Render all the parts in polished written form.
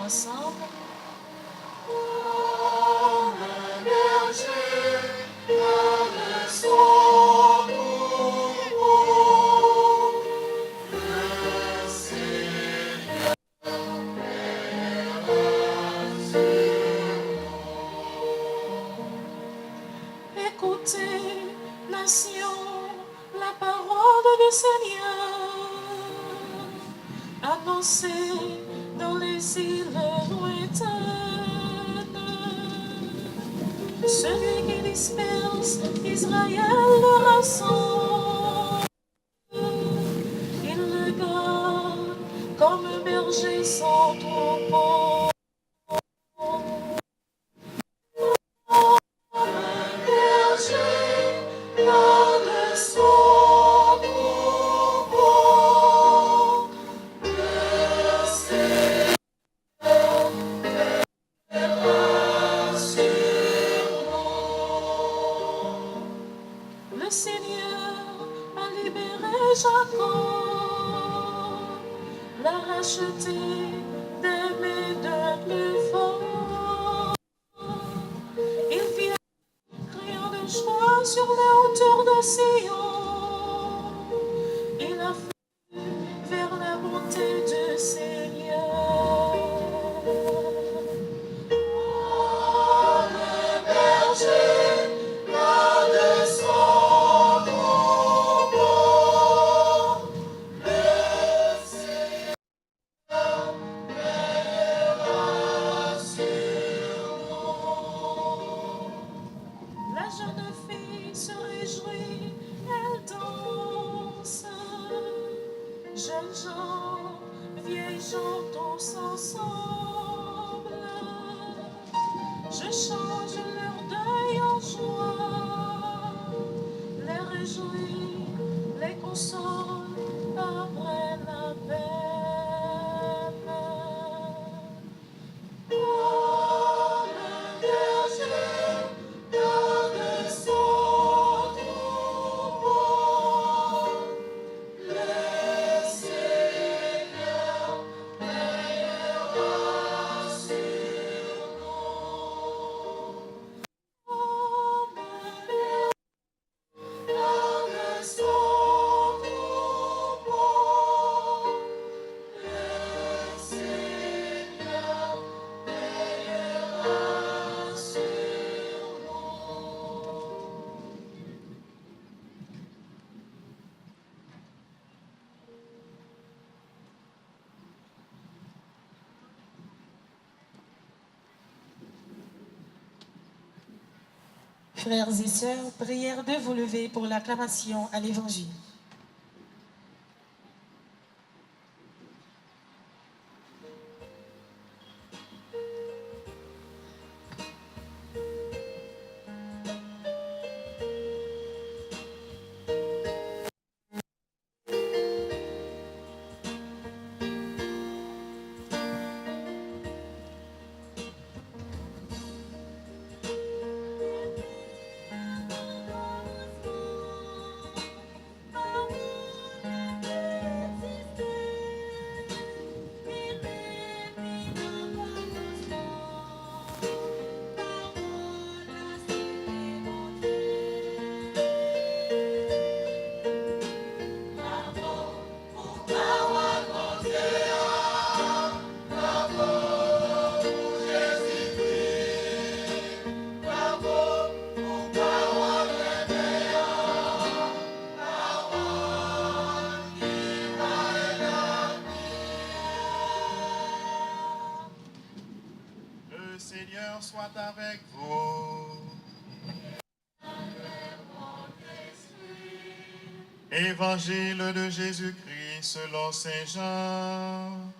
ensemble. Comme le berger garde son troupeau, le Seigneur veillera sur nous. Écoutez, nation, la parole du Seigneur. Annoncez dans les îles lointaines. Celui qui disperse Israël le rassemble. Il le garde comme un berger son troupeau. Un berger garde son troupeau, le Seigneur veillera sur nous. Le Seigneur a libéré Jacob, l'a racheté des mains de plus fort. Il vient criant de joie sur les hauteurs de Sion. Il a fui vers la bonté du Seigneur. Comme le berger garde son troupeau, le Seigneur veillera sur nous. La jeune fille se réjouit, elle danse. Jeunes gens, vieilles gens, tous ensemble. Je change leur deuil en joie, les réjouis, les console après la peine. Comme le berger garde son troupeau, le Seigneur veillera sur nous. Comme le berger garde son troupeau, le Seigneur veillera sur nous. Frères et sœurs, prière de vous lever pour l'acclamation à l'Évangile. Le Seigneur soit avec vous. Évangile de Jésus-Christ selon Saint Jean.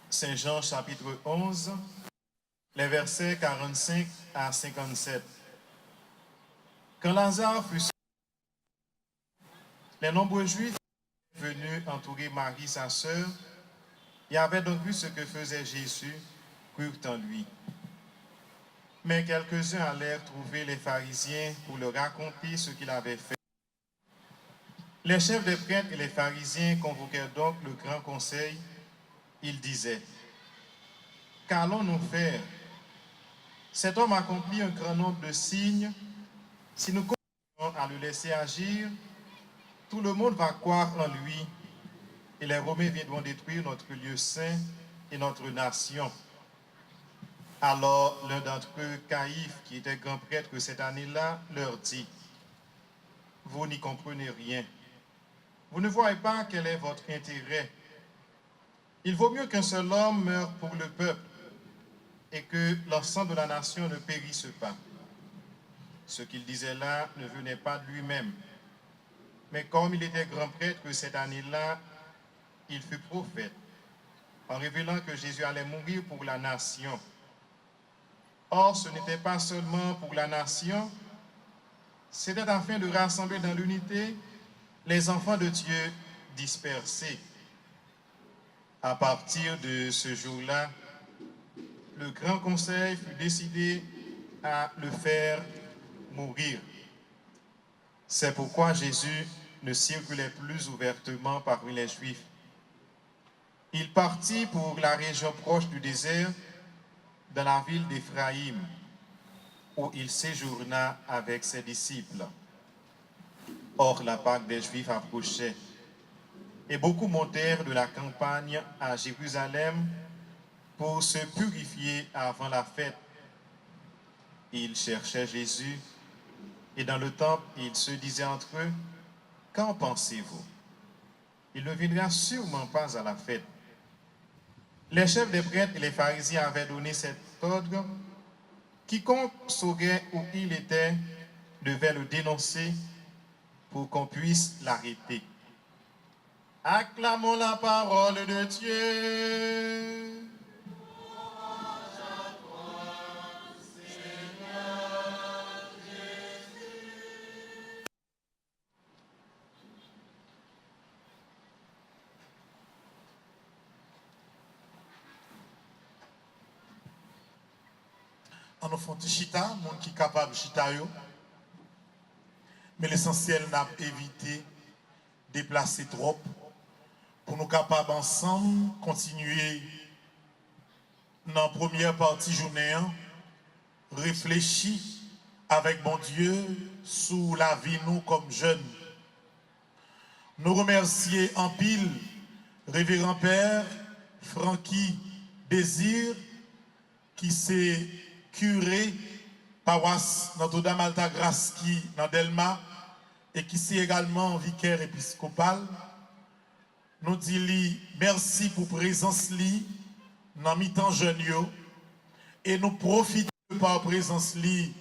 Saint Jean chapitre 11, les versets 45 à 57. Quand Lazare fut sorti, les nombreux Juifs venus entourer Marie, sa sœur, et avaient donc vu ce que faisait Jésus, crurent en lui. Mais quelques-uns allèrent trouver les pharisiens pour leur raconter ce qu'il avait fait. Les chefs des prêtres et les pharisiens convoquèrent donc le grand conseil. Ils disaient, « Qu'allons-nous faire? Cet homme accomplit un grand nombre de signes. Si nous continuons à le laisser agir, tout le monde va croire en lui et les Romains viendront détruire notre lieu saint et notre nation. » Alors l'un d'entre eux, Caïphe, qui était grand prêtre cette année-là, leur dit, « Vous n'y comprenez rien. Vous ne voyez pas quel est votre intérêt. Il vaut mieux qu'un seul homme meure pour le peuple et que l'ensemble de la nation ne périsse pas. » Ce qu'il disait là ne venait pas de lui-même. Mais comme il était grand prêtre cette année-là, il fut prophète, en révélant que Jésus allait mourir pour la nation. Or, ce n'était pas seulement pour la nation, c'était afin de rassembler dans l'unité les enfants de Dieu dispersés. À partir de ce jour-là, le grand conseil fut décidé à le faire mourir. C'est pourquoi Jésus ne circulait plus ouvertement parmi les Juifs. Il partit pour la région proche du désert, dans la ville d'Éphraïm, où il séjourna avec ses disciples. Or, la Pâque des Juifs approchait, et beaucoup montèrent de la campagne à Jérusalem pour se purifier avant la fête. Ils cherchaient Jésus, et dans le temple, ils se disaient entre eux, « Qu'en pensez-vous? Il ne viendra sûrement pas à la fête. » Les chefs des prêtres et les pharisiens avaient donné cet ordre. Quiconque saurait où il était devait le dénoncer pour qu'on puisse l'arrêter. Acclamons la parole de Dieu. En nous font chita, monde qui est capable de chita yo. Mais l'essentiel n'a pas évité de déplacer trop pour nous capables ensemble continuer dans la première partie journée, réfléchir avec bon Dieu sur la vie nous comme jeunes. Nous remercier en pile, révérend Père Francky Désir, qui s'est curé paroisse Notre-Dame Alta Grace qui dans Delma et qui est également vicaire épiscopal. Nous disons merci pour présence li dans mi-temps jeune yo, et nous profitons par présence li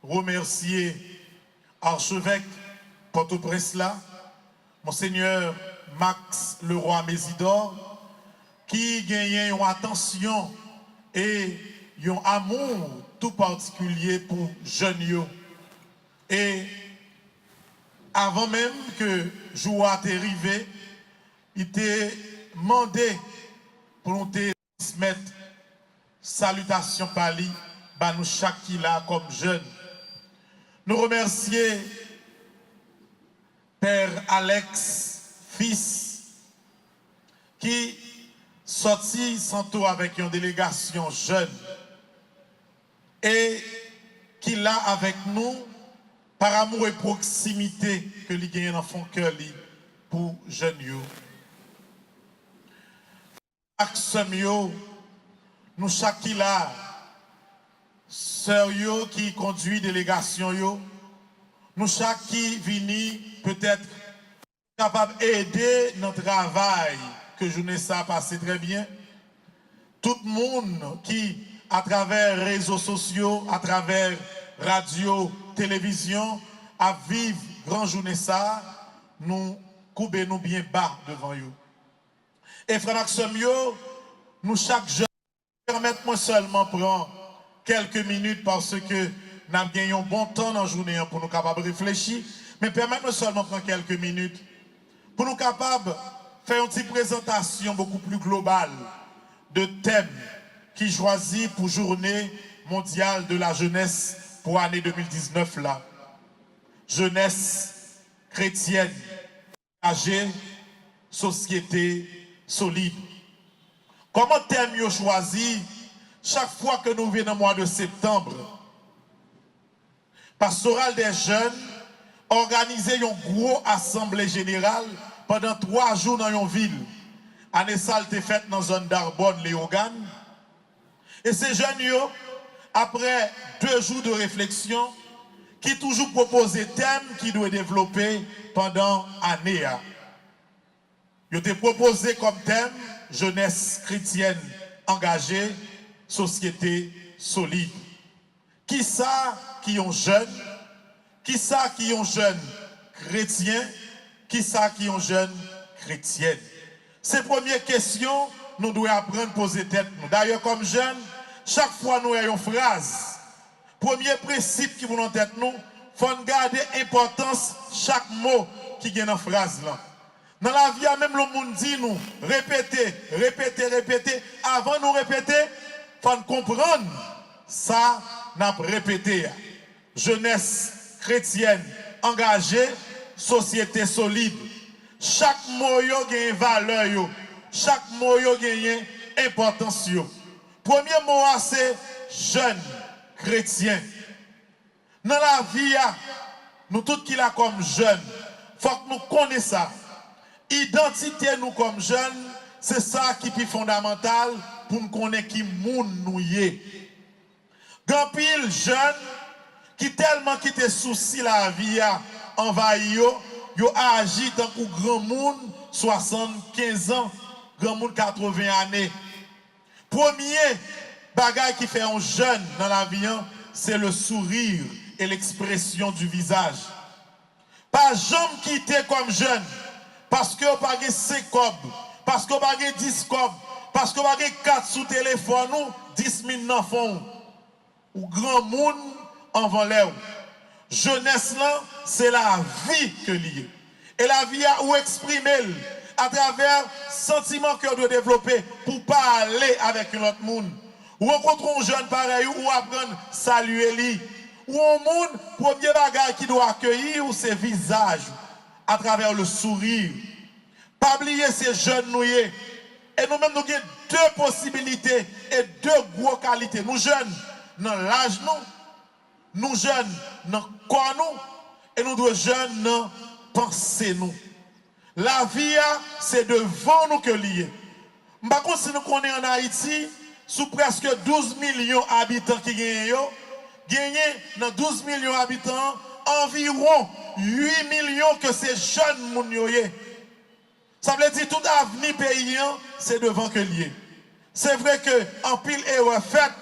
remercier archevêque Port-au-Prince là, Monseigneur Max Leroy Mésidor, qui gagne une attention et un amour tout particulier pour jeunes yo. Et avant même que joie arrivé, il était demandé pour nous transmettre salutations par lui, bah nous chaque qui là comme jeunes. Nous remercier Père Alex, fils, qui sorti santo avec une délégation jeune et qui là avec nous par amour et proximité que lui gagne dans son cœur pour jeunes yo. Nous chaque qui là, sœur yo qui conduit délégation yo, nous chaque qui vini peut-être capable d'aider notre travail que journée ça passé très bien. Tout le monde qui à travers réseaux sociaux, à travers radio, télévision, à vivre grand journée ça, nous coupons nous bien bas devant eux. Et frère Maxime, nous chaque jeune, permettez-moi seulement prendre quelques minutes parce que nous avons gagné un bon temps dans la journée pour nous capables de réfléchir, mais permettez-moi seulement prendre quelques minutes pour nous capables de faire une petite présentation beaucoup plus globale de thèmes qui choisit pour journée mondiale de la jeunesse pour l'année 2019 là. Jeunesse chrétienne, engagé, société solide. Comment thème yo choisi chaque fois que nous venons au mois de septembre? Pastoral des jeunes organisé une grosse assemblée générale pendant 3 jours dans une ville. Année ça été faite dans la zone d'Arbonne, Léogane. Et ces jeunes, yo, après 2 jours de réflexion, qui toujours proposé thème qui doit développer pendant l'année. Ils ont proposé comme thème jeunesse chrétienne engagée, société solide. Qui ça qui ont jeunes? Qui ça qui ont jeunes chrétiens? Qui ça qui ont jeunes chrétiennes? Ces premières questions, nous devons apprendre à poser tête. D'ailleurs, comme jeunes, chaque fois nous avons une phrase. Premier principe qui vous en tête nous, il faut garder importance chaque mot qui est dans la phrase là. Dans la vie, même le monde dit nous, répéter, répéter, répéter. Avant de nous répéter, il faut comprendre ça, n'a répété. Jeunesse chrétienne engagée, société solide. Chaque mot a une valeur, chaque mot a une importance. Premier mot, c'est jeune chrétien. Dans la vie, nous tous qui là comme jeunes, il faut que nous connaissions ça. Identité nous comme jeunes, c'est ça qui est fondamental pour nous connaître qui moun nous y. Grand pile jeunes qui tellement qui te souci la vie envahi yo agi tant que grand monde 75 ans, grand monde 80 années. Premier bagage qui fait un jeune dans la vie, c'est le sourire et l'expression du visage. Pas jamais quitter comme jeune, parce que vous n'avez pas 5 cob, parce que vous n'avez pas 10 cob, parce que vous n'avez pas 4 sous téléphone, 10 000 dans fond. Ou grand monde en valeur. Jeunesse là, c'est la vie que lié. Et la vie a où exprimer à travers sentiment que doit développer pour parler avec un autre monde. Ou rencontrer un jeune pareil ou apprendre à saluer lui. Ou un monde, premier bagage qui doit accueillir ou ses visages à travers le sourire. Pas oublier ces jeunes noués. Et nous-mêmes, nous avons 2 possibilités et 2 grosses qualités. Nous jeunes, dans l'âge, nous jeunes, dans le corps, et nous devons jeunes, dans la pensée. La vie, c'est devant nous que lié. Par contre, si nous connaissons en Haïti, sous presque 12 millions d'habitants qui gagnent, dans 12 millions d'habitants, environ 8 millions que ces jeunes moun yo ye. Ça veut dire tout avenir paysan, c'est devant que lié. C'est vrai que en pile erreur fait,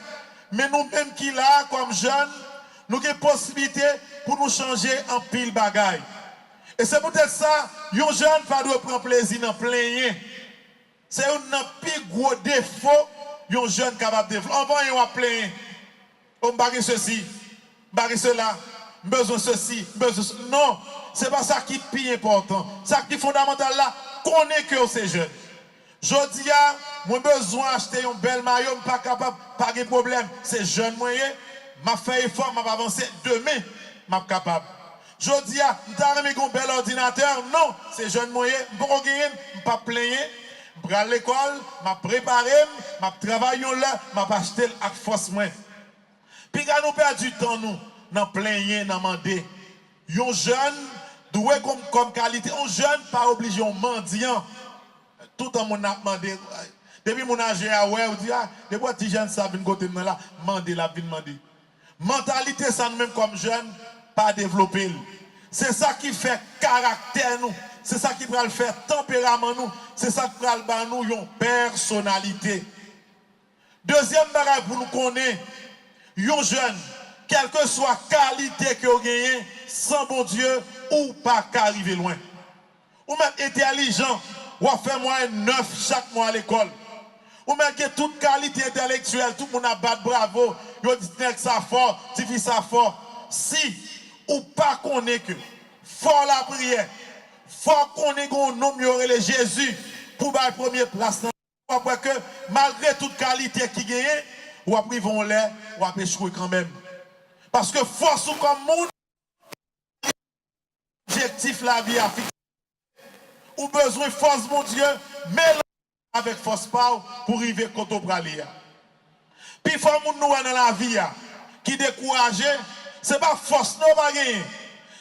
mais nous-mêmes qui là, comme jeunes, nous avons possibilité pour nous changer en pile bagaille. Et c'est peut-être ça, un jeune pas doit prendre plaisir dans plein. C'est un plus gros défaut, un jeune capable de développer. On va y plein. On bague ceci, bague cela, besoin ceci, besoin ceci. Non, c'est pas ça qui est plus important. Ça qui est fondamental là, connaît que c'est jeune. Je dis, moi besoin d'acheter un bel maillot, pas capable, pas de problème. C'est jeune moyen, m'a fait effort, m'a avancé demain, m'a capable. Je dis, m'ta remis un bel ordinateur, non, c'est jeune moyen, m'pa gagner, m'pa plaigner, m'pa à l'école, m'a préparé, m'a travaillé là, m'a acheté avec force moins. Puis quand nous perdons du temps, nous, dans plaigner, dans demander. Un jeune, doué comme qualité, un jeune pas obligé, un mendiant. Tout le monde a demandé. Depuis mon âge, on dit, depuis que les jeunes savent côté de là, demander la vie demander. Mentalité, ça nous-mêmes comme jeunes, pas développer. C'est ça qui fait caractère nous. C'est ça qui va le faire tempérament nous. C'est ça qui va le faire nous une personnalité. Deuxième bagage pour nous connaître, un jeune, quelle que soit la qualité que vous gagnez, sans bon Dieu, ou pas qu'arriver loin. Ou même intelligent, ou fait moins 9 chaque mois à l'école. Ou même que toute qualité intellectuelle, tout le monde a battu bravo, vous dites que ça fort, tu fais ça fort. Si, ou pas qu'on est que, fort la prière, fort qu'on est qu'on nomme Jésus pour la première place. Après que, malgré toute qualité qui gagne, ou après ils vont l'air, ou après échouer quand même. Parce que force ou comme monde, objectif la vie a fixé. ou besoin de force, mon Dieu, mélange avec force pour arriver quand on pralia. Puis il faut que nous dans la vie qui découragé, c'est pas force non pas gagner.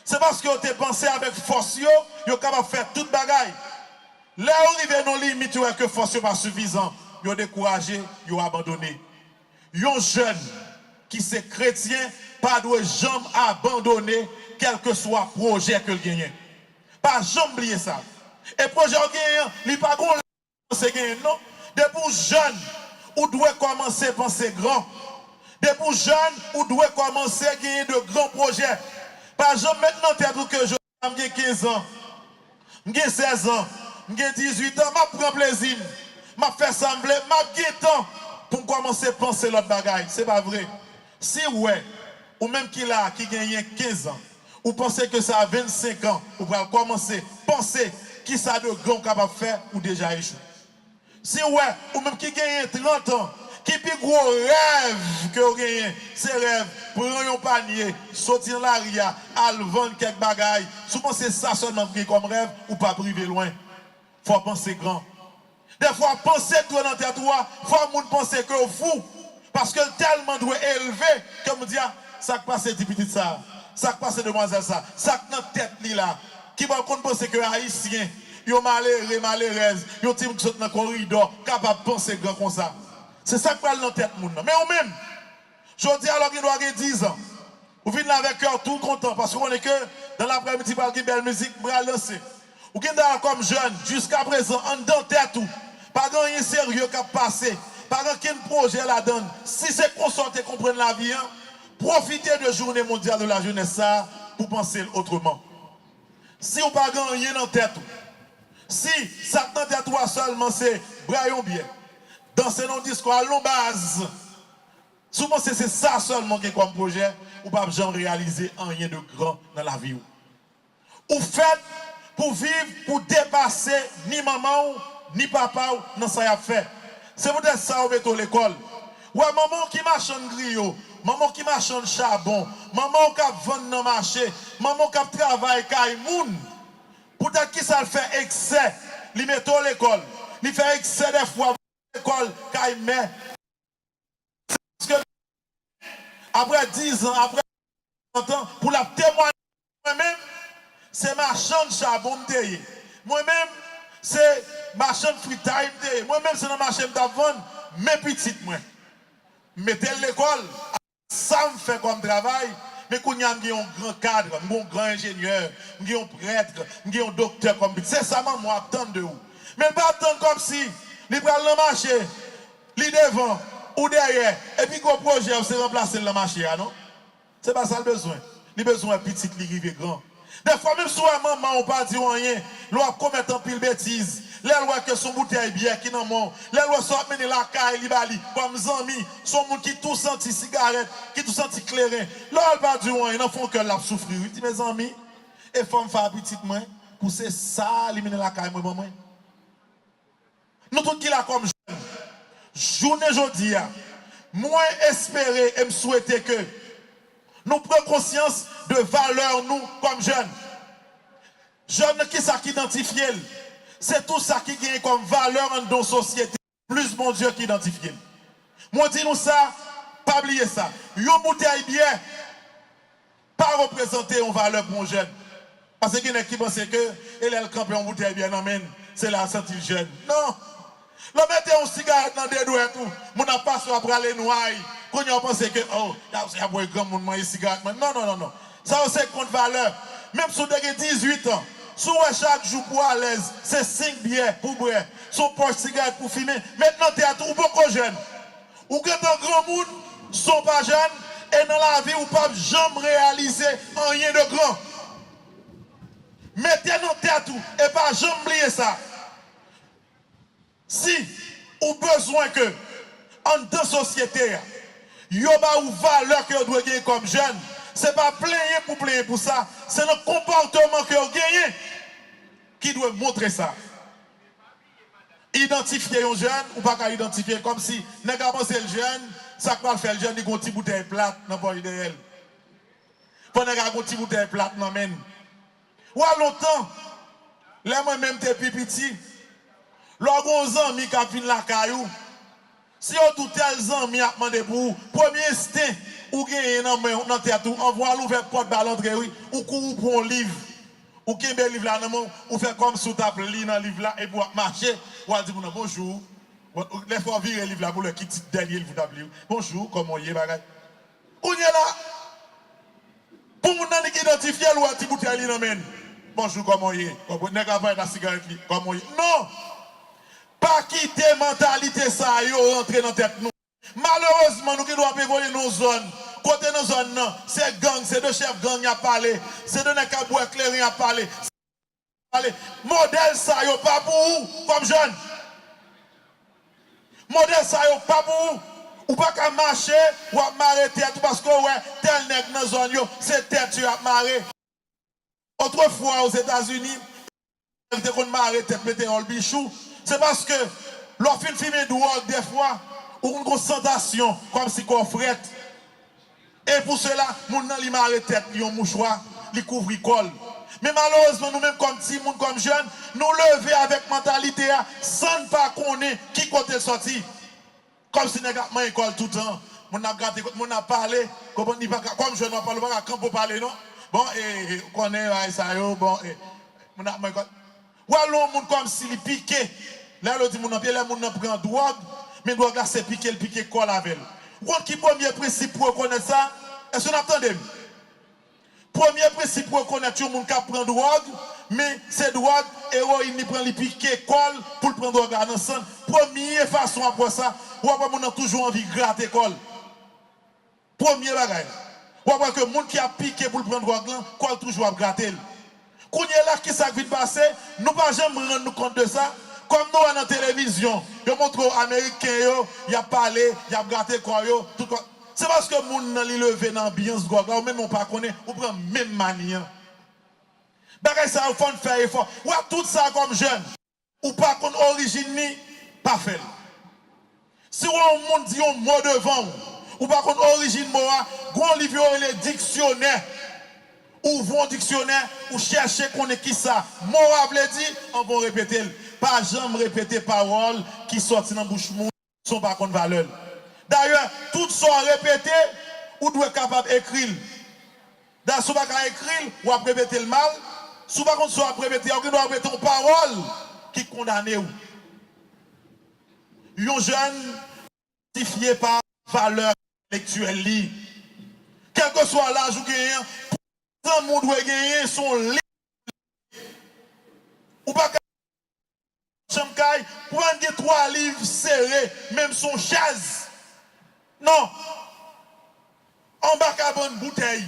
C'est parce que vous pensé avec force vous êtes capable de faire toute bagaille. Là où arrive nos limites que force n'est pas suffisant, vous découragé, vous abandonné. Un jeune qui c'est chrétien pas doit jamais abandonner quel que soit le projet que gagne. Pas jamais oublier ça. Et projet gagnant, il n'est pas grand c'est gagner non. Depuis jeune, ou doit commencer à penser grand. Depuis jeune, ou doit commencer à gagner de grands projets. Pas jamais maintenant tête que je j'ai 15 ans, j'ai 16 ans, j'ai 18 ans, je prends plaisir, je fais sembler, je gagne temps pour commencer à penser l'autre bagaille. C'est pas vrai. Si ouais, ou même qui là, qui gagne 15 ans, ou pensez que ça a 25 ans, ou va commencer à penser qui ça de grand capable de faire, ou déjà échoué. Si ouais, ou même qui gagne 30 ans, qui plus gros rêve que vous gagnez, c'est rêve, prendre un panier, sortir la ria, aller vendre quelques bagailles. Souvent c'est ça seulement comme rêve, ou pas privé loin. Il faut penser grand. Des fois, penser que dans le territoire, il faut que penser que vous fou. Parce que tellement doit élever, comme dit, ça passe des petites ça, ça passe des demoiselles ça, ça dans la tête là, qui va penser que haïtien, yo malheureux, malheureuse, yo type qui saute dans le corridor, capable de penser grand comme ça. C'est ça qui parle dans la tête moun. Mais ou même, je dis alors qu'il doit avoir 10 ans. Vous venez avec cœur tout content parce qu'on est que dans l'après-midi, il y a une belle musique pour lancer. Ou qui est comme jeune, jusqu'à présent, en dedans tête tout. Pas grand rien sérieux qui a passé. Pas grand projet la donne. Si c'est consorté comprendre la vie, hein, profitez de journée mondiale de la jeunesse ça pour penser autrement. Si vous pas grand rien en tête, si ça dans tête toi seulement c'est braillon bien. Danser dans discours à long base. Souvent c'est ça seulement qui est comme projet ou pas jamais réaliser rien de grand dans la vie. Ou faites pour vivre, pour dépasser ni maman ni papa dans ça y a fait. C'est peut-être ça au métro l'école. Ouais, maman qui marche en griot, maman qui marche en charbon, maman qui vend dans le marché, maman qui travaille avec moun. Peut-être qui ça le fait excès, il met à l'école. Il fait excès des fois à l'école, quand il met. Parce que après 10 ans, après 30 ans, pour la témoigner moi-même, c'est marchand de charbon. Moi-même, c'est marchand de fritaille. Moi-même, c'est dans le marché de vendre mes petites. Mettez l'école, ça me fait comme travail. Mais quand il y a un grand cadre, un grand ingénieur, un prêtre, un docteur, c'est ça que moi attends de vous. Mais pas attendre comme si, il prend le marché, il devant ou derrière, et puis le projet, c'est remplacer le marché, non? C'est pas ça le besoin. Il a besoin de petit, il arrive grand. Des fois, même si maman n'a pas dit rien, il va commettre un pile bêtise. Les lois que son bouteille bière qui n'en mort. Les lois sont amenées la caille, libali, comme amis, son monde qui tout senti cigarette, qui tout senti clairin. Là, elle pas dit rien, ils n'en font que la souffrir. Il dit, mes amis, et femme faire petite main, pousser ça, éliminer la caille, moi. Nous tous qui là comme jeune, journée aujourd'hui, moi espérer et me souhaiter que nous prenions conscience de valeur nous comme jeunes. Jeunes qui ça qui identifie, c'est tout ça qui gagne comme valeur dans nos sociétés. Plus mon Dieu qui identifie. Moi dis nous ça, pas oublier ça. Une bouteille bien, pas représenter une valeur pour un jeune. Parce qu'il y a qui pense que elle est le camp en bouteille bien, c'est la sentir jeune. Non. Le mettez une cigarette dans des doigts et tout. Mon n'a pas soit pour aller noyer. Quand on pense que, oh, il y a un grand monde qui mange cigarette. Non. Ça c'est contre valeur. Même si vous avez 18 ans, si vous chaque jour pour à l'aise, c'est 5 bières pour boire, son poche cigarette pour fumer. Maintenant, tu es tout beaucoup jeune. Ou que un grand monde, sont pas jeunes, et dans la vie, vous ne pouvez jamais réaliser rien de grand. Mettez dans tête tout, et pas jamais oublier ça. Si vous avez besoin que, en deux sociétés, il y a une valeur que vous devez gagner comme jeune, ce n'est pas plaigner pour ça, c'est le comportement que vous gagnez qui doit montrer ça. Identifier un jeune ou pas qu'à identifier comme si n'est pas pensé le jeune, ça va faire le jeune, il a une petite bouteille plate dans le bord de elle. Pendant qu'il a une petite bouteille plate dans le. Ou à longtemps, Là, moi-même, t'es petit. Lorsqu'on amis qui a fini la caillou, si on tout tel amis a demandé pour vous, premier instinct, ou gagne dans tête, envoie l'ouvert porte balle d'entrée, ou couru pour un livre. Ou qui est livre là, ou fait comme sous table, lit dans le livre là, et pour marcher, ou dire bonjour. Les fois virer le livre là pour le quitter dernier livre d'abli. Bonjour, comment y est, bagage? On est là. Pour nous identifier ou petit bouteille dans men. Bonjour, comment y est? N'est pas la cigarette, comment y est? Non! Pas quitter mentalité ça, yo rentrer dans tête nous. Malheureusement, nous qui doivons évoluer nos zones. Côté nos zones, non, c'est gang, c'est deux chefs gang qui a parlé, c'est deux nègres qui a clair qui a parlé. Modèle ça, yo pas pour vous, comme jeune. Modèle ça, yo pas pour vous. Ou pas qu'à marcher, ou à marrer tête, parce que ouais, tel nègre dans zone, yo, c'est tête, tu as marré. Autrefois, aux États-Unis, quand on marre tête, mettez le bichou, c'est parce que leur film filmé drogue, des fois, ou une concentration, comme si qu'on frette. Et pour cela, moun nan li marre tête, li yon mouchoir, li couvre col. Mais malheureusement, nous-mêmes, comme si, moun comme jeunes, nous lever avec mentalité, sans ne pas connaître qui côté sorti. Comme si nous avons école tout le temps. Moun a gratté, moun a parlé, comme jeune, on parle pas quand pour parler, non? Bon, et on connaît ça, bon, et moun a école. Ou alors, moun comme si il piqué. Là, il dit, moun a pied, là, moun a pris un drogue, mais drogue là, c'est piqué, le piqué col avec. Vous qui est le premier principe pour reconnaître ça? Est-ce que vous entendez? Premier principe pour reconnaître que les gens prennent drogue, mais c'est drogue, héroïne, ils prennent les piquets, col pour prendre drogue dans le sang. Première façon après ça, vous avez toujours envie de gratter col. Premier bagage. Vous voyez que les gens qui a piqué pour prendre drogue, col toujours à gratter. Quand il y a là qui s'est passé, nous ne pouvons pas jamais rendre compte de ça. Comme nous, à la télévision, ils montrent aux Américains, ils ont parlé, ils ont gratté quoi, tout quoi. C'est parce que les gens qui levé dans l'ambiance, ou même on pas connaît, on prend la même manière. Bagay ça, il faut faire effort. Ou tout ça comme jeune, ou pas qu'on origine ni, pas fait. Si on dit un mot devant, ou pas qu'on origine moi, grand livre les dictionnaires. Ouvrons un dictionnaire, ou chercher qu'on est qui ça. Mot veut dire, on va répéter. Pas jamais répéter parole qui sortent dans la bouche moun, sont pas contre valeur. D'ailleurs, toutes sont répétées, ou doit être capable d'écrire. D'ailleurs, si vous ne pouvez pas écrire, ou à répéter le mal, si vous ne pouvez pas répéter, vous doit répéter une parole qui condamne. Un jeune identifié par valeur intellectuelle. Quel que soit l'âge ou gagnant, tout le monde doit gagner son livre. Ou pas Chamkaï, prendre 3 livres serrés, même son chaise. Non. En bas à bonne bouteille.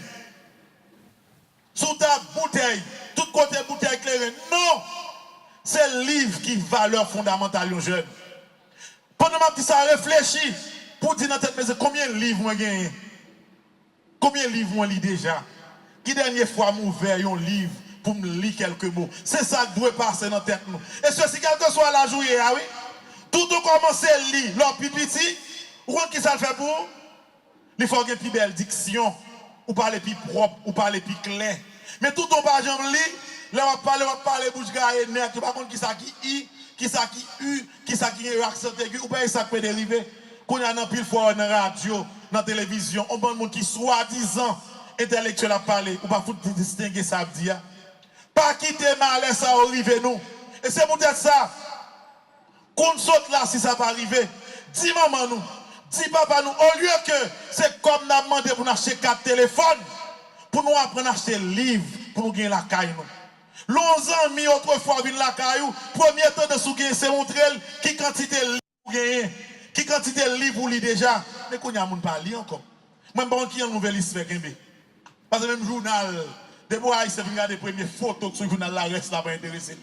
Sous ta bouteille. Tout côté bouteille éclairée. Non. C'est le livre qui est valeur fondamentale aux jeunes. Pendant ma petite ça réfléchit pour dire dans tête mais combien de livres moi gagné? Combien de livres moi lis déjà? Qui dernière fois m'ouvert un livre pour me lire quelques mots? C'est ça qui doit passer dans la tête nous. Et ceci quel que soit la journée, ah oui? Tout on commence à lire leur petit, ou qui ça le fait pour? Il faut avoir une plus belle diction, ou parler plus propre, ou parler plus clair. Mais tout on pas jamais lire, là on va parler bouche garée net, tu pas contre qui ça qui i, qui ça qui u, qui ça qui est accent aigu, ou pas ça peut dériver. Qu'on y a dans pile fois dans la radio, dans la télévision, on prend monde qui soi-disant intellectuel à parler, ou pas faut distinguer ça dire. Pas quitter mal ça arrive nous. Et c'est peut-être ça. Qu'on saute là si ça va arriver. Dis maman nous, dis papa nous, au lieu que c'est comme nous demandé pour nous acheter 4 téléphones, pour nous apprendre à acheter un livre, pour nous gagner la caille nous. L'on amis autrefois viennent la caillou, premier temps de sougain c'est montrer qui quantité de livres pour gagner, qui quantité de livres pour lire déjà. Mais qu'on y a moun pas lire encore. Moi je qui une nouvelle liste fait gagner. Parce que même journal, des fois il se regarde les premières photos sur le journal là reste là pas intéressé.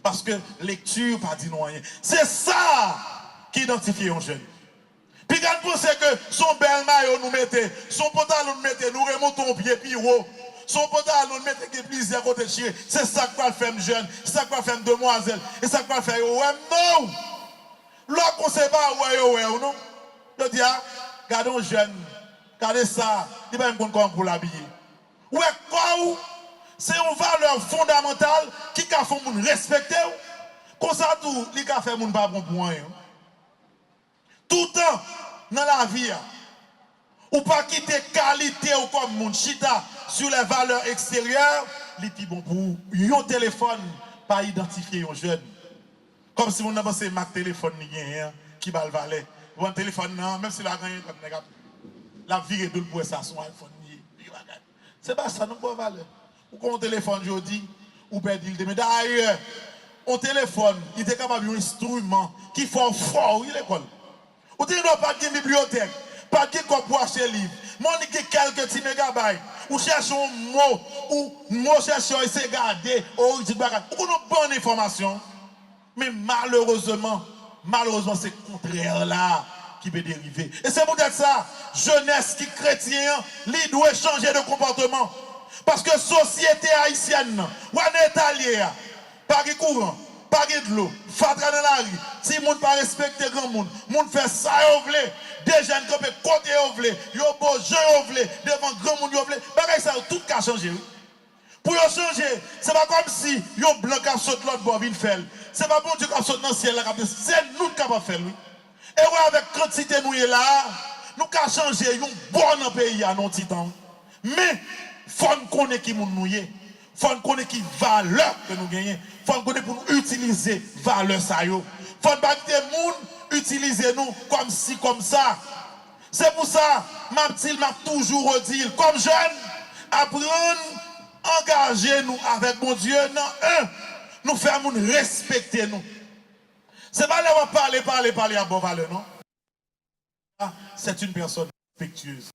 Parce que lecture pas dit non rien. C'est ça qui identifie un jeune. Puis quand vous pensez que son bel maillot nous mettez, son pantalon nous mettez, nous remontons pied puis haut. Son pantalon nous mettez plusieurs côtés de chier. C'est ça que va faire jeune, c'est ça que va faire demoiselle, et ça que va faire ouais non. Là qu'on sait pas ouais ou non. Je dis ah, gardons jeune, regardez ça, il va me comprendre pour l'habiller. Ouais quoi ou C'est une valeur fondamentale qui a fait moun respecter. Comme ça tout, li ka fait moun pas bon pour rien. Tout le temps dans la vie, ou pas quitter qualité ou comme moun chita sur les valeurs extérieures, li pi bon pour yon téléphone pas identifier un jeune. Comme si on a pensé ma téléphone ni rien qui va le valer. Ou un téléphone non, même si la gagne la virée de pour ça son iPhone ni. C'est pas ça non pas valeur. Ou quand on téléphone aujourd'hui, ou perdre le mais d'ailleurs, on téléphone, il est capable d'un instrument qui fait fort il l'école. Ou tu n'as pas de bibliothèque, pas de quoi pour acheter livre. Moi ni quelques petits mégabytes. Ou cherche un mot ou mot cherche essayer garder ou dit bagarre. Ou une bonne information. Mais malheureusement c'est le contraire là qui peut dériver. Et c'est peut-être ça, jeunesse qui chrétien, il doit changer de comportement. Parce que société haïtienne, ou en italien, pas de courant, pas de l'eau, fatra dans la rue, si moun pas respecter grand monde, moun fait ça yo vle, des jeunes qui peuvent côté yo vle, yo beau jeu yo vle, devant grand monde yo vle, bagay ça tout ka changer. Pour yo changer, c'est pas comme si yo blanc qui saute l'autre bord vinn faire. C'est pas bon Dieu qui saute dans le ciel là, c'est nous qui capable faire lui. Et ouais avec quantité nous est là, nous ka changer yon bon pays à non titan. Mais faut nous connaître qui nous y est. Faut nous connaître qui valeur que nous gagnons. Faut nous connaître pour nous utiliser valeur ça yo. Faut nous pas que moun utiliser nous comme ci comme ça. C'est pour ça m'a toujours dit comme jeune apprendre engager nous avec mon Dieu non nous faire moun respecter nous. C'est pas là parler à bon valeur non. C'est une personne respectueuse.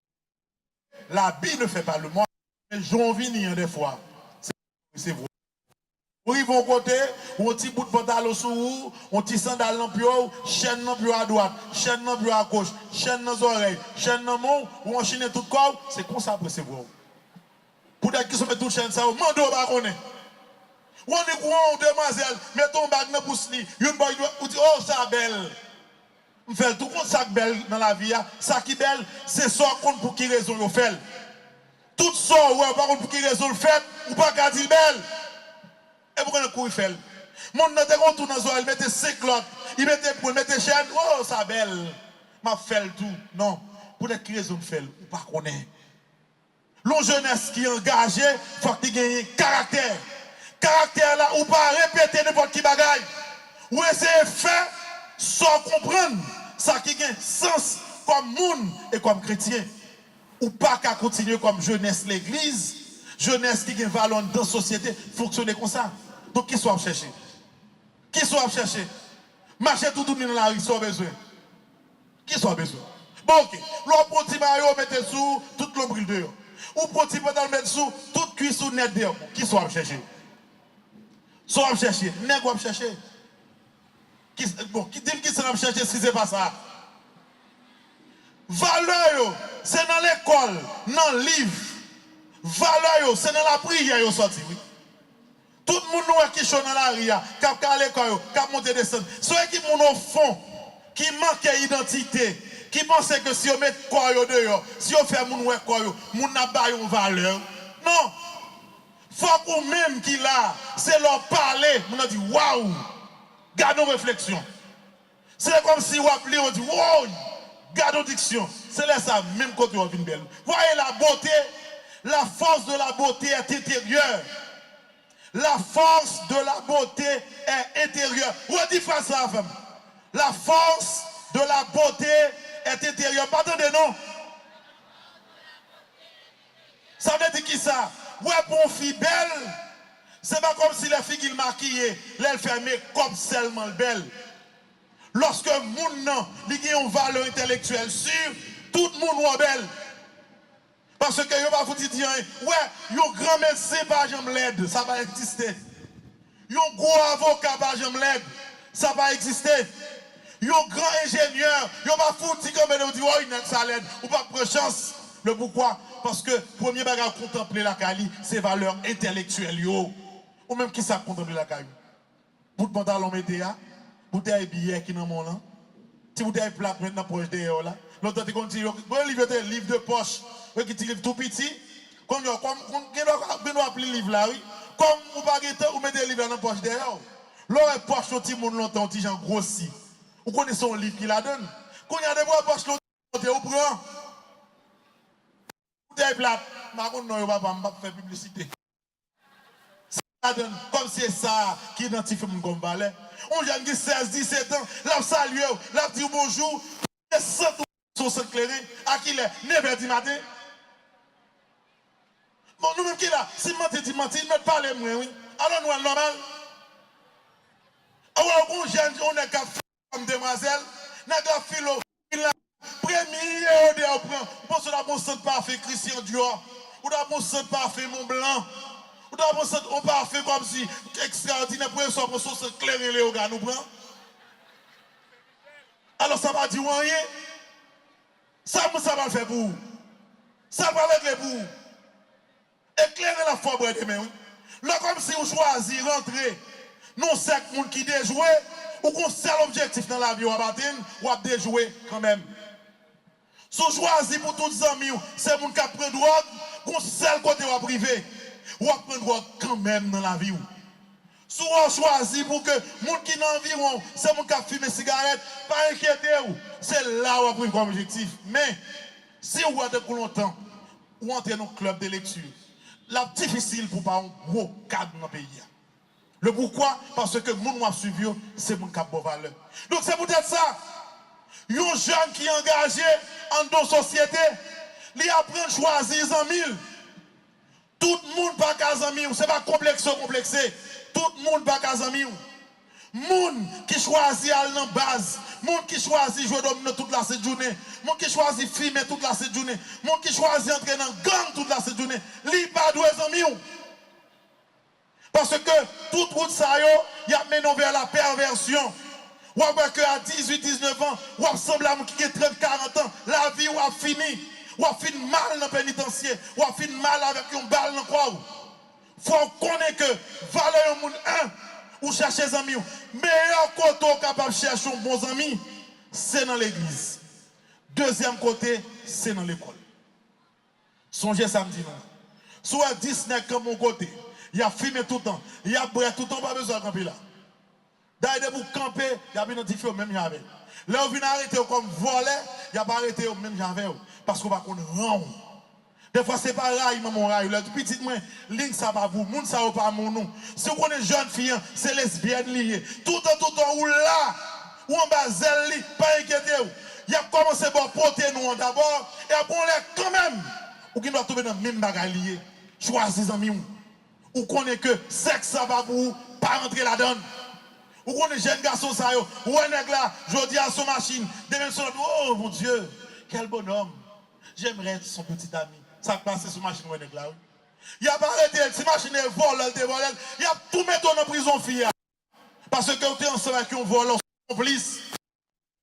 La Bible ne fait pas le monde. J'en viens des fois. C'est vrai. Vous arrivez au côté, on petit bout de pantalon sous vous, on petit sandal dans le pied, chaîne dans le pied à droite, chaîne dans le pied à gauche, chaîne dans les oreilles, chaîne dans le mot, ou on chine tout le corps, c'est comme ça pour c'est vrai. Pour ceux qui sont tout chaîne ça, mando pas connaît. Ou on est courant, demoiselle, mettons un bague dans le pouce, une boy, ou dit, oh, ça belle. On fait tout le monde ça belle dans la vie, ça qui belle, c'est ça compte pour qui raison on fait. Tout ça, ouais, par contre, pour qui raison le fait, ou pas qu'à dire belle. Et pourquoi le coup il fait? Mon n'a pas tout dans le il mettait 5 clottes, il mettait pour mettre chaîne, oh, ça belle. M'a fait le tout. Non, pour qui raison fait, ou pas connaît. L'on jeunesse qui est engagé, faut qu'il ait caractère. Caractère là, ou pas répéter n'importe qui bagaille. Ou essayer de faire sans comprendre ça qui a sens comme monde et comme chrétien. Ou pas qu'à continuer comme jeunesse l'église, jeunesse qui a valeur dans la société, fonctionner comme ça. Donc qui soit chercher? Qui soit chercher? Marcher tout dans la rue, soit besoin. Qui soit besoin? Bon, ok. L'on petit maillot mettez sous tout le bril dehors. Ou petit pantalon mettre sous toute cuisse sous net dehors. Qui soit chercher? Soit chercher. N'est quoi chercher? Bon, qui dit qui sera chercher si c'est pas ça? Valeur, c'est dans l'école, dans le livre. Valeur, c'est dans la prière, yo sorti. Oui. Tout le monde qui chante dans la ria, qui a l'école, qui a monté descendre. Ceux qui sont au fond, qui manquent d'identité, qui pensent que si on met quoi dehors, si on fait mon quoi, mon n'a pas une valeur. Non. Faut qu'on même qui là, c'est leur parler, on a dit waouh. Garde nos réflexions. C'est comme si on appelait, on dit waouh. Garde nos dictions. C'est là ça, même quand on vient belle. Voyez la beauté, la force de la beauté est intérieure. La force de la beauté est intérieure. Redis ça, femme. La force de la beauté est intérieure. Pas attendez, non? Ça veut dire qui ça? Ouais, pour une fille belle, c'est pas comme si la fille qui maquillée, elle fait make-up seulement belle. Lorsque moun nan, li gen une valeur intellectuelle sûre, tout le monde est belle. Parce que yo va vous dire, ouais, yon grand médecin pas jamais l'aide, ça va exister. Yon gros avocat pas jamais l'aide, ça va exister. Yon grand ingénieur, yon va foutre comme elle dit, oh, il ça l'aide, ou pas prendre chance. Le pourquoi? Parce que premier bagage contempler la Kali, c'est valeur intellectuelle yo. Ou même qui ça contempler la Kali? Bout de pantalon mettez là, bouteille billet qui dans mon là. Si bouteille plaque maintenant proche derrière là. L'autre tu continue, bon livre de poche, qui livre tout petit, Comme nous appelons le livre là, oui. Comme vous ne mettez le livre dans la poche derrière. L'autre poche, le petit monde longtemps, petit gens grossi. Vous connaissez son livre qui la donne. Quand il y a des poches, l'autre, vous prenez. Vous êtes plate. Je ne vais pas faire publicité. Comme c'est ça qui identifie mon comme valet. On jeune qui 16, 17 ans, l'a salué, l'a dit bonjour, et sans tout son éclairé, à qui il est 9h du matin. Bon, nous-mêmes qui là, si mentir, dit mentir, il ne pas les moins, oui. Alors nous, normal. Alors, on jeune, on est qu'à faire comme demoiselle, on est qu'à philo, il a premier, on prend, pour cela, on ne sent pas fait Christian Dior, ou on ne sent pas fait Mont Blanc. On va faire comme si extraordinaire pour ça, pour se clairer les organes, nous prend. Alors ça va dire rien. Ça va le faire pour vous. Ça va régler pour vous. Éclairer la foi pour demain. Là, comme si vous choisissez rentrer, non, c'est le monde qui déjoue, ou qu'on seul objectif dans la vie, ou à déjouer quand même. Si vous choisissez pour tous les amis, c'est le monde qui prend drogue, qu'on seul côté ou privé. Ou à prendre quand même dans la vie. Si on choisit pour que les gens qui sont environ, c'est les gens qui fument des cigarettes, pas inquiétez-vous. C'est là où on a pris comme objectif. Mais si vous avez pour longtemps, ou entrez dans un club de lecture, c'est difficile pour pas un gros cadre dans le pays. Le pourquoi? Parce que les gens qui ont suivi, c'est les gens qui ont bonne valeur. Donc c'est peut-être ça. Un jeune qui est engagé en dans la société, il apprend à choisir les amis. Tout le monde pas qu'à amis, c'est pas complexé. Tout le monde pas qu'à amis. Monde qui choisit aller dans base, monde qui choisit jouer domino toute la journée, monde qui choisit filmer toute la journée, monde qui choisit entrer dans gang toute la journée, li pas doué amis. Parce que toute route ça yo, y a mené vers la perversion. Ou à que à 18, 19 ans, ou à sembler qui a 30, 40 ans, la vie ou a fini. Ou a fait mal dans le pénitencier, ou a fait mal avec une balle dans le corps. Il faut connaître que valeur au monde, ou chercher des amis. Meilleur côté capable de chercher un bon ami, c'est dans l'église. Deuxième côté, c'est dans l'école. Songez samedi, non? Soit 10 nègres comme mon côté, il y a fumé tout le temps, il y a brûlé tout le temps, pas besoin de camper là. D'ailleurs, pour camper, il y a bien identifié même j'avais. Là, on vient arrêter comme voler, il n'y a pas arrêté même j'avais. Parce qu'on va qu'on rend. Des fois, c'est pas rail, mon rail. Le petit, moi, ligne, ça va vous. Moun, ça va pas mon nom. Si on est jeune fille, c'est lesbienne liée. Tout le temps, ou là, ou en bas, zèle, pas inquiétez-vous. Il a commencé par porter nous d'abord, et après, on est quand même. Ou qui doit tomber dans le même bagage lié. Choisissez amis. Ou qu'on est que sexe, ça va vous, pas rentrer là-dedans. Ou qu'on est jeune garçon, ça yo. Ou un nègre là, je dis à son machine. Demain, oh mon Dieu, quel bonhomme. J'aimerais être son petit ami. Ça passe sur machine, ouais, là. Il a pas arrêté, si machine est volée, il a tout mis en prison, fille. Parce que tu es ensemble avec un voleur, complice.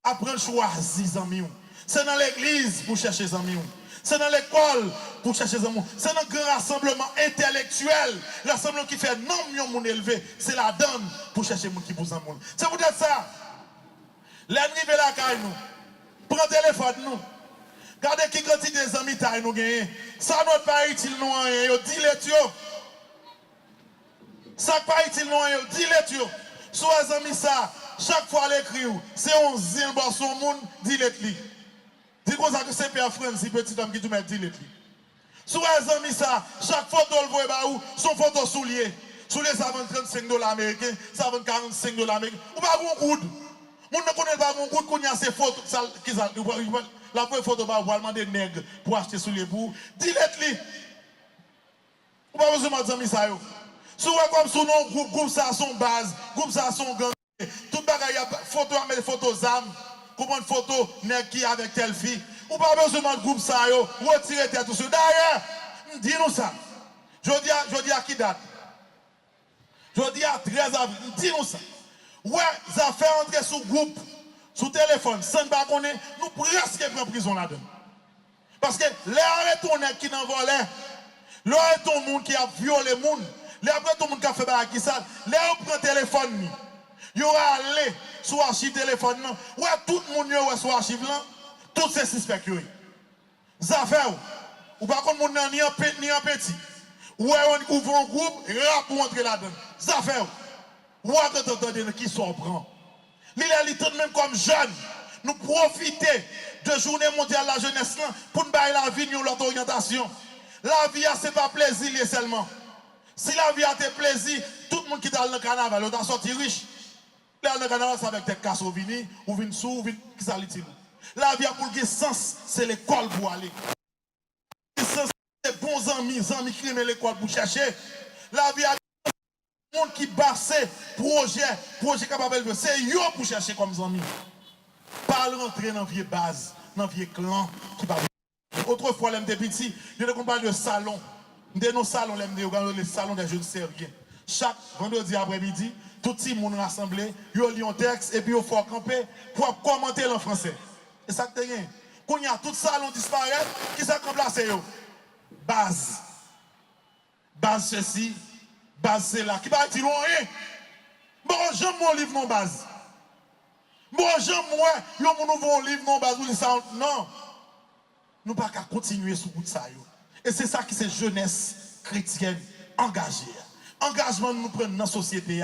Après, choisir amis. C'est dans l'église pour chercher des amis. C'est dans l'école pour chercher des amis. C'est dans le grand rassemblement intellectuel. Rassemblement qui fait non million monde élevé. C'est la donne pour chercher des gens qui vous aiment. C'est peut-être ça. L'arrivée là, quand nous. Prends le téléphone, nous. Regardez qui quantité des amis taille nous gagnons. Ça n'est pas utile nous rien. Dis-le tu. Ça n'est pas utile nous rien. Dis-le tu. Soit les amis ça, chaque fois l'écrit, c'est 11 zil dans son monde, dis-le tu. Dis comme ça que c'est Père Francis, petit homme qui te met dis-le tu. Soit les amis ça, chaque photo le voit bah où, son photo soulier. Soulier ça vend $35 américains, ça vend $45 américains. Ou pas bon coude. Moun ne connaît pas mon coude qu'on y a ces photos qui la première photo va demander nègre pour acheter sous les bouts. Dis-le-lui. Ou pas besoin de amis ça yo. Si vous comme sous nom groupe ça son base, groupe ça son gang. Tout bagaille a photo avec photos âmes. Comment une photo nègre qui avec telle fille. Ou pas besoin de groupe ça yo. Retirer tête tout ça. D'ailleurs, dis-nous ça. Je dis à qui date? Je dis à 13 avril. Dis-nous ça. Ouais, ça fait entrer sous groupe, sous téléphone, sans pas connaître, nous presque prenons prison là-dedans. Parce que les retournés qui n'en volé, les retournés monde qui a violé le monde, les retournés qui a fait qui ça, les prend téléphone, il y aura allé sur archive téléphone, ouais, tout le monde y aura sur archive là, tous ces suspects. Ça fait, ou par contre, mon ni en petit. Ouais, on ouvre un groupe, rap pour entrer là-dedans. Ça fait. Ou attendez qui s'en prend. L'île même comme jeune, nous profiter de journée mondiale de la jeunesse là, pour nous bailler la vie, nous l'autre orientation. La vie, c'est pas plaisir seulement. Si la vie a tes plaisirs, tout le monde qui est dans le carnaval, on a sorti riche. Là, dans le carnaval, c'est avec tes casses au vini, ou vin sous, ou vin qui s'allie. La vie a pour le sens, c'est l'école pour aller. Le sens, c'est bons amis qui aiment l'école pour chercher. La vie a des monde qui basse projet capable de c'est yo pour chercher comme amis. Pas rentrer dans vie base, dans vie clan qui va. Autrefois, les petits, je ne parle de salon. Dans nos salons, les salons des jeunes sérieux. Chaque vendredi après-midi, tout le monde rassemblé, ils lisent un texte et puis ils font camper pour commenter en français. Et ça que rien. Quand il y a tout salon disparaît, qui s'est remplacé? Base. Base ceci, base c'est là. Qui va dire rien? Bon, j'aime mon livre non base. Bon, j'aime moi, yo mon nouveau livre non base. Non. Nous ne pouvons pas continuer sur tout ça. Et c'est ça qui c'est jeunesse chrétienne engagée. Engagement nous prendre dans la société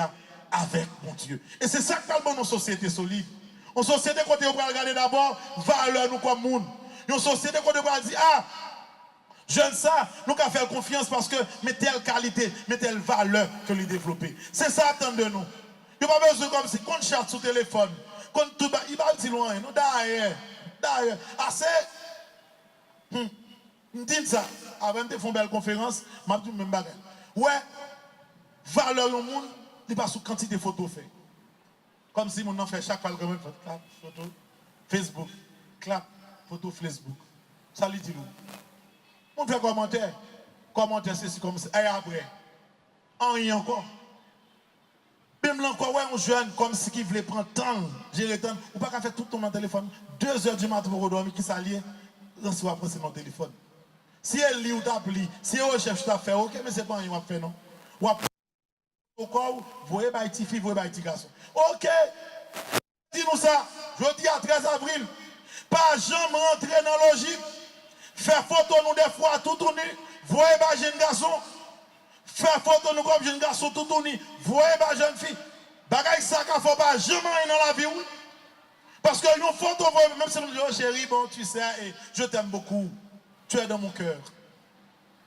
avec mon Dieu. Et c'est ça qui parle dans nos sociétés solides. En société, quand on va regarder d'abord, valeur nous comme monde. En société, quand on va dire, ah, jeune ça, nous avons faire confiance parce que mais telle qualité, mais telle valeur que lui développer. C'est ça attend de nous. Il n'y a pas besoin comme si, quand on chat sur le téléphone, quand tout il va dire loin, non, derrière. Assez. Je dis ça, avant de faire une belle conférence, je dis même bagarre. Ouais, valeur au monde, il pas sous quantité de photos faites. Comme si mon fait chaque fois clap, photo Facebook, clap, photo Facebook. Ça lui dit nous. On fait commentaire. Commentaire c'est comme ça. Et après, en rien encore. Même là encore, ouais, un jeune comme si qui voulait prendre temps, gérer le temps. Ou pas qu'à faire tout le temps dans le téléphone. 2 h du matin pour dormir, qui s'allie, on se va prendre mon téléphone. Si elle lit ou t'appelle, si elle recherche, tu as fait, ok, mais c'est pas rien à faire, non? Ou après, vous voyez, bah, petit fille, vous voyez, petit garçon. Ok, dis-nous ça, je dis à 13 avril, pas jamais rentrer dans la logique, faire photo nous des fois tout tourné, voyez, bah, jeune garçon, faire photo nous comme jeune garçon tout tourné, voyez, bah, jeune fille, bagaille ça qu'il ne faut pas jamais dans la vie, oui. Parce que une photo, même si nous disons, oh, chérie, bon, tu sais, je t'aime beaucoup. Tu es dans mon cœur.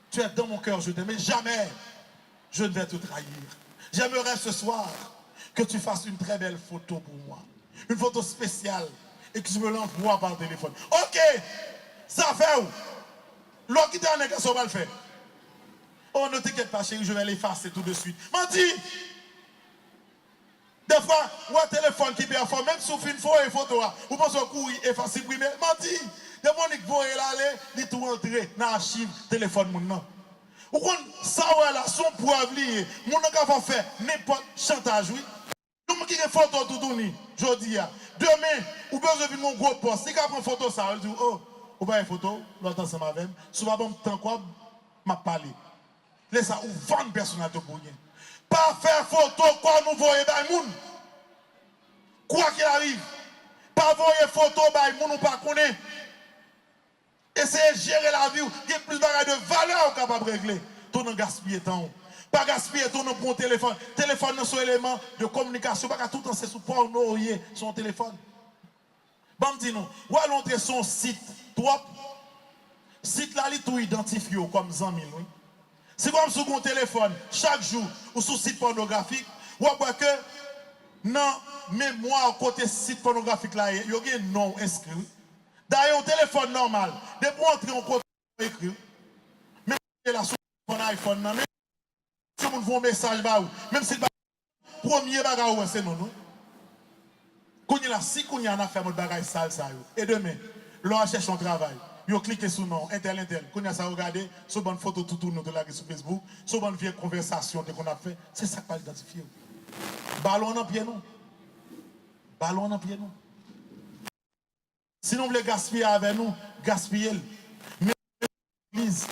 Tu es dans mon cœur, je t'aime. Mais jamais je ne vais te trahir. J'aimerais ce soir que tu fasses une très belle photo pour moi. Une photo spéciale. Et que tu me l'envoies par téléphone. Ok, ça fait où? L'autre qui t'a qu'est-ce qu'on va le faire? Oh, ne t'inquiète pas, chérie, je vais l'effacer tout de suite. Menti! Des fois, ou un téléphone qui performe, même sauf une photo, ou pas son courir, effacer, primer. Menti! Des fois, il faut aller, il tout rentrer dans l'archive téléphone. Ou quand ça, là, son poivre lié, mon n'a faire n'importe chantage, oui. Nous qui une photo tout tourné, je dis, demain, ou besoin de mon gros poste, si on prend photo, ça, on dit, oh, ou pas une photo, l'autre ensemble avec, souvent, bon, tant quoi, m'a parlé. Laisse ça, ou vendre personnalité pour rien. Pas faire photo, quoi, nous voyons, bah, moun. Quoi qu'il arrive, pas voyer photo, bah, moun, ou pas connaître. Essayez de gérer la vie, il y a plus de valeur capable de régler. Tout en gaspiller temps. Pas gaspiller tout dans bon téléphone. Téléphone c'est un élément de communication. Pas tout le temps c'est sur porno, son téléphone. Bon, dis-nous, où allons entrer son site, trop. Site là, il tout identifié comme 100 000. Oui. C'est comme sur mon téléphone, chaque jour, ou sur site pornographique, ou après que, non, mémoire côté site pornographique là, il y a un nom inscrit. D'ailleurs, un téléphone normal, depuis entrer en côté écrit, même si la sur ton iPhone, même si on voit un message, même si le premier bagage, c'est non. Quand il y a si qu'on y a fait un bagage sale, ça, et demain, l'on cherche un travail. Vous cliquez sur nom, intel. Quand il y a ça, regardez, sur bonne photo tout tourne de la sur Facebook, sur bonne vieille conversation qu'on a fait, c'est ça qu'on va identifier. Ballon en pied, non. Ballon en pied, non. Si nous voulons gaspiller avec nous, gaspiller. Mais l'église,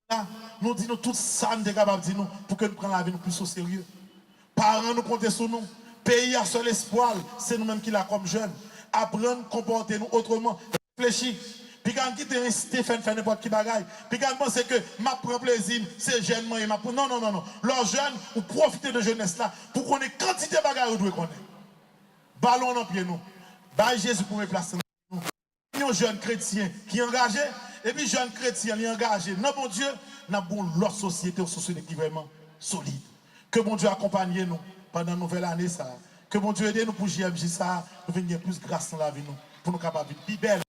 là, nous disons tout ça, nous sommes capables de dire pour que nous prenions la vie plus au sérieux. Parents nous comptent sur nous. Pays à seul espoir, c'est nous-mêmes qui l'avons comme jeunes. Apprendre, comporter nous autrement. Réfléchir. Puis quand quitter Stéphane fait n'importe qui bagaille. Puis quand penser que m'a prend plaisir, c'est jeune moi et m'a non non non non. Leurs jeunes ou profiter de jeunesse là pour qu'on ait quantité de bagaille ou doit connaître. Ballon dans pied nous. Bah Jésus pour me placer nous. Un jeune chrétien qui est engagé et puis jeune chrétien qui est engagé. Non bon Dieu, n'a bon l'autre société une société qui est vraiment solide. Que bon Dieu accompagne nous pendant la nouvelle année ça. Que bon Dieu aide nous pour JMJ ça, nous venir plus grâce dans la vie nous pour nous capables de vivre belle.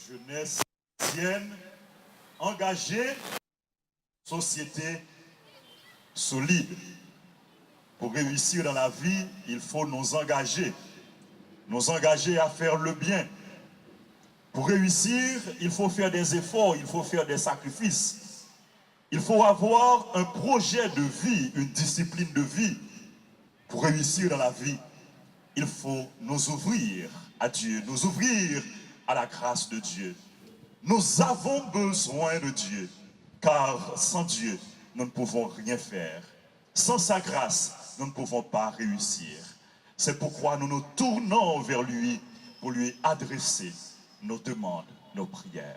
Jeunesse chrétienne, engagée, société solide. Pour réussir dans la vie, il faut nous engager à faire le bien. Pour réussir, il faut faire des efforts, il faut faire des sacrifices. Il faut avoir un projet de vie, une discipline de vie. Pour réussir dans la vie, il faut nous ouvrir à Dieu, nous ouvrir à la grâce de Dieu. Nous avons besoin de Dieu, car sans Dieu, nous ne pouvons rien faire. Sans sa grâce, nous ne pouvons pas réussir. C'est pourquoi nous nous tournons vers lui pour lui adresser nos demandes, nos prières.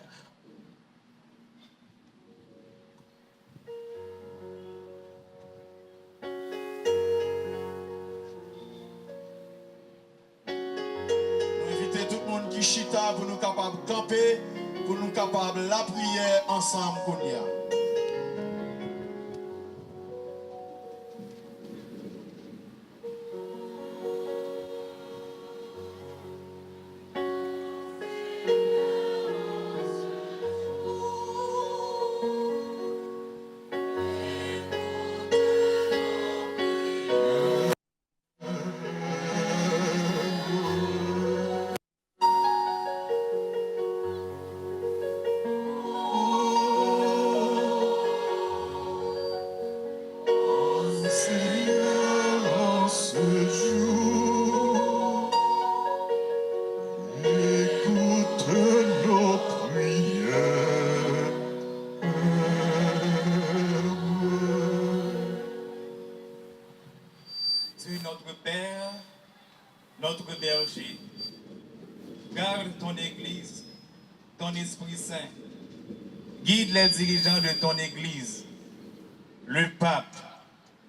Tout le monde qui chita pour nous capables de camper, pour nous capables de la prière ensemble qu'on y a. Dieu notre Père, notre berger, garde ton Église, ton Esprit Saint, guide les dirigeants de ton Église, le pape,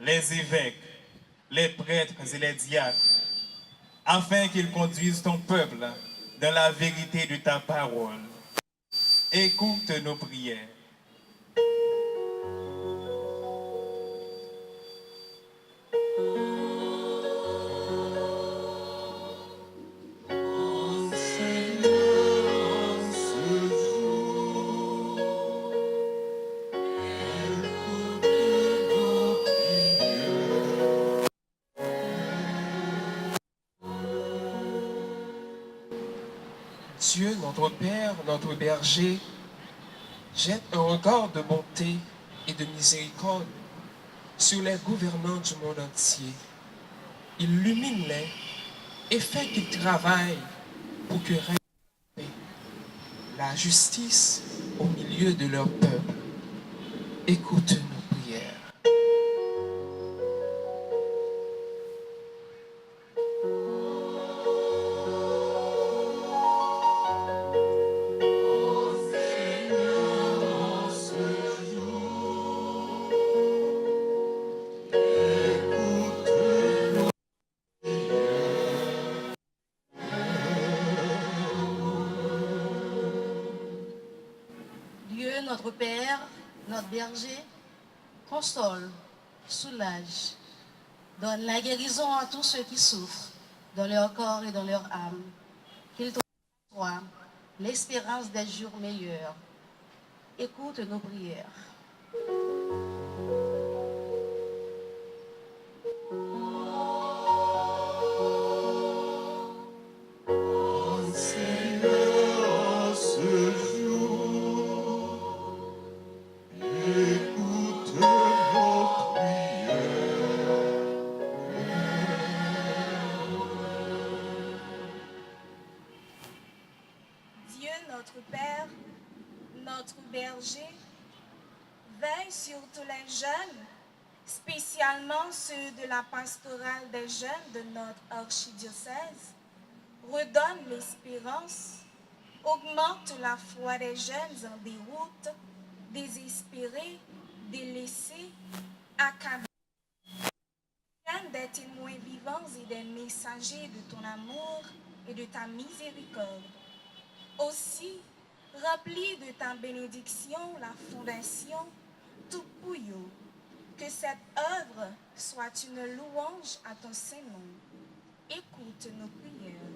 les évêques, les prêtres et les diacres, afin qu'ils conduisent ton peuple dans la vérité de ta parole. Écoute nos prières. Dieu, notre Père, notre berger, jette un regard de bonté et de miséricorde sur les gouvernants du monde entier. Illumine-les et fait qu'ils travaillent pour que règne la paix, la justice au milieu de leur peuple. Écoute nos prières. Dieu, notre Père, notre berger, console, soulage, donne la guérison à tous ceux qui souffrent, dans leur corps et dans leur âme. Qu'il trouve en toi l'espérance des jours meilleurs. Écoute nos prières. Dieu, notre Père, notre berger, veille sur tous les jeunes spécialement ceux de la pastorale des jeunes de notre archidiocèse, redonne l'espérance, augmente la foi des jeunes en déroute, désespérés, délaissés, accablés, des témoins vivants et des messagers de ton amour et de ta miséricorde. Aussi, remplis de ta bénédiction la fondation tout pouillot, que cette œuvre soit une louange à ton Saint-Nom. Écoute nos prières.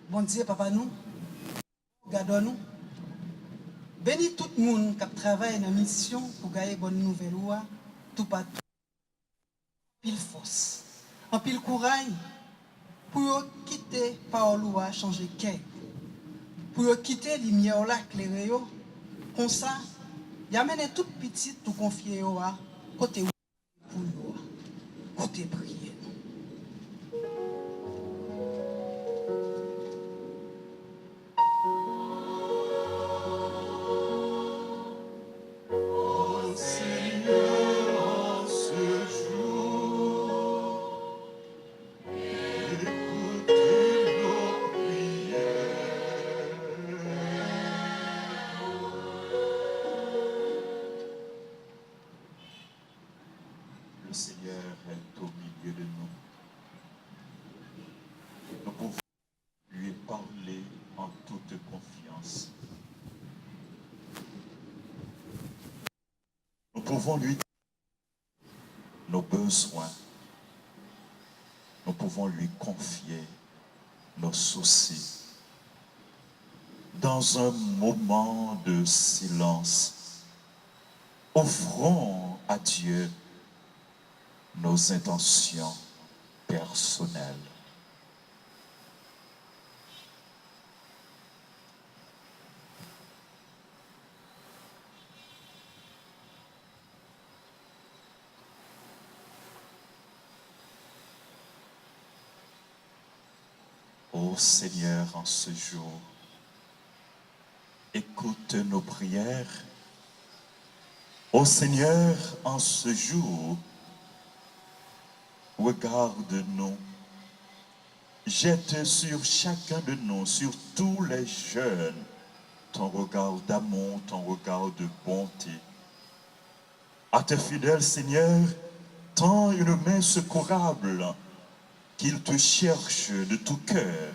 Bon Dieu, papa nous, gardons-nous. Bénis tout le monde qui travaille dans la mission pour gagner bonne nouvelle loi, tout partout. Pile force, en pile courage, pour quitter par loi changer cœur, pour quitter la lumière là éclairer comme ça, y amène tout petit tout confier à côté pour nous, côté prière. Le Seigneur est au milieu de nous. Nous pouvons lui parler en toute confiance. Nous pouvons lui dire nos besoins. Nous pouvons lui confier nos soucis. Dans un moment de silence, offrons à Dieu nos intentions personnelles. Ô Seigneur, en ce jour, écoute nos prières. Ô Seigneur, en ce jour, regarde-nous, jette sur chacun de nous, sur tous les jeunes, ton regard d'amour, ton regard de bonté. À tes fidèles, Seigneur, tends une main secourable, qu'ils te cherchent de tout cœur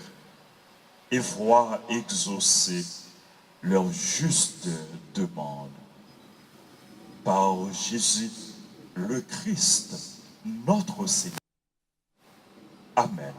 et voient exaucer leur juste demande. Par Jésus, le Christ, notre Seigneur. Amen.